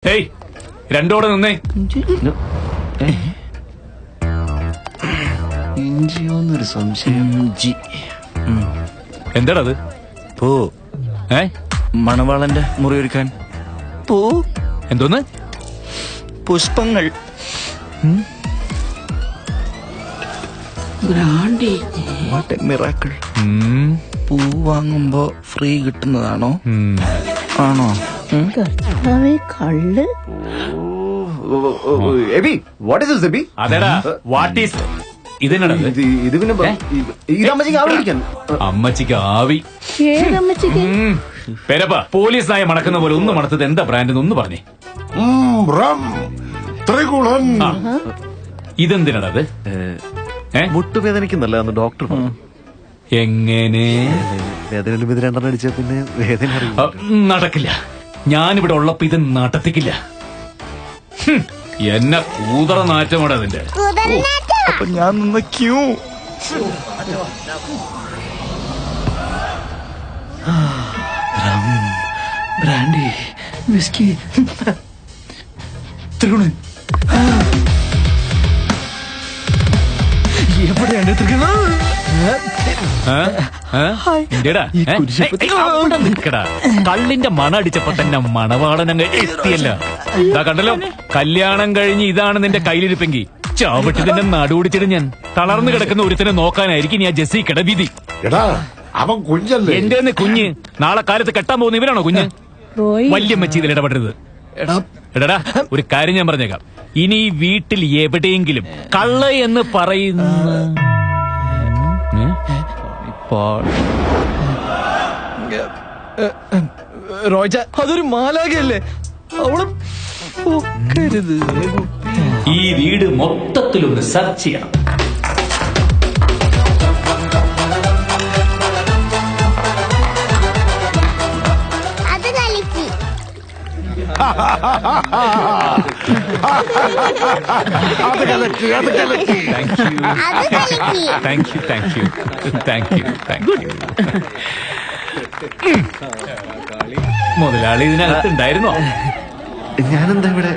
Hey, രണ്ടോടെ നിന്നേ. ഇഞ്ചിയോന്നൊരു സംശയം. എന്താടത്? പോ. മണവാളന്റെ മുറി ഒരുക്കാൻ പോ. എന്തോന്ന്? പുഷ്പങ്ങൾ. What a miracle. പൂ വാങ്ങുമ്പോ ഫ്രീ കിട്ടുന്നതാണോ? ആണോ? കള്ള്. Aby, what is this Aby? അതെടാ, വാട്ട് ഈസ് ഇതിനടത്? ഇത് പിന്നെ ഇത് അമ്മച്ചിക്ക് ആവി പിടിക്കാൻ. അമ്മച്ചിക്ക് ആവി. ഏതമ്മച്ചിക്ക്? പേരപ്പ, പോലീസ് നായ മണക്കുന്ന പോലെ ഒന്ന് മണത്തത് എന്താ ബ്രാൻഡ് ഒന്ന് പറഞ്ഞേ. ഇതെന്തിനടത്? മുട്ടുവേദനയ്ക്ക് നല്ലതാന്ന് ഡോക്ടർ പറഞ്ഞു. എങ്ങനെ? വേദന രണ്ടെണ്ണം അടിച്ചാ പിന്നെ വേദന അറിയില്ല. നടക്കില്ല. ഞാനിവിടെ ഉള്ളപ്പോ ഇത് നടത്തിക്കില്ല. എന്നെ കൂതറ നാറ്റമാണ് അതിന്റെ. അപ്പൊ ഞാൻ നിന്ന ക്യൂ. Brandy, whisky, തൃഗുണൻ. എവിടെയാണ് തൃഗുണൻ? കള്ളിന്റെ മണ അടിച്ചപ്പോ തന്നെ മണവാളനങ്ങ് എത്തിയല്ല. കണ്ടല്ലോ, കല്യാണം കഴിഞ്ഞ് ഇതാണ് നിന്റെ കയ്യിലിരിപ്പെങ്കിൽ ചാവിട്ട് തന്നെ നടുപിടിച്ചിട്ട് ഞാൻ തളർന്നു കിടക്കുന്ന ഒരുത്തിനെ നോക്കാനായിരിക്കും ഞാൻ ജെസ്സിക്കട വിധി. അവൻ കുഞ്ഞല്ലേ? എന്റെ കുഞ്ഞ് നാളെ കാലത്ത് കെട്ടാൻ പോകുന്ന ഇവരാണോ കുഞ്ഞ്? വല്യമ്മച്ചി ഇതിൽ ഇടപെടരുത്. എടാ, ഒരു കാര്യം ഞാൻ പറഞ്ഞേക്കാം. ഇനി ഈ വീട്ടിൽ എവിടെയെങ്കിലും കള്ള എന്ന് പറയുന്ന റോജ, അതൊരു മാലാഖയല്ലേ? അവളെ പൊക്കരുത്. ഈ വീട് മൊത്തത്തിലൊന്ന് സെർച്ച് ചെയ്യണം. മുതലാളി ഇതിനകത്തുണ്ടായിരുന്നോ? ഞാനെന്താ ഇവിടെ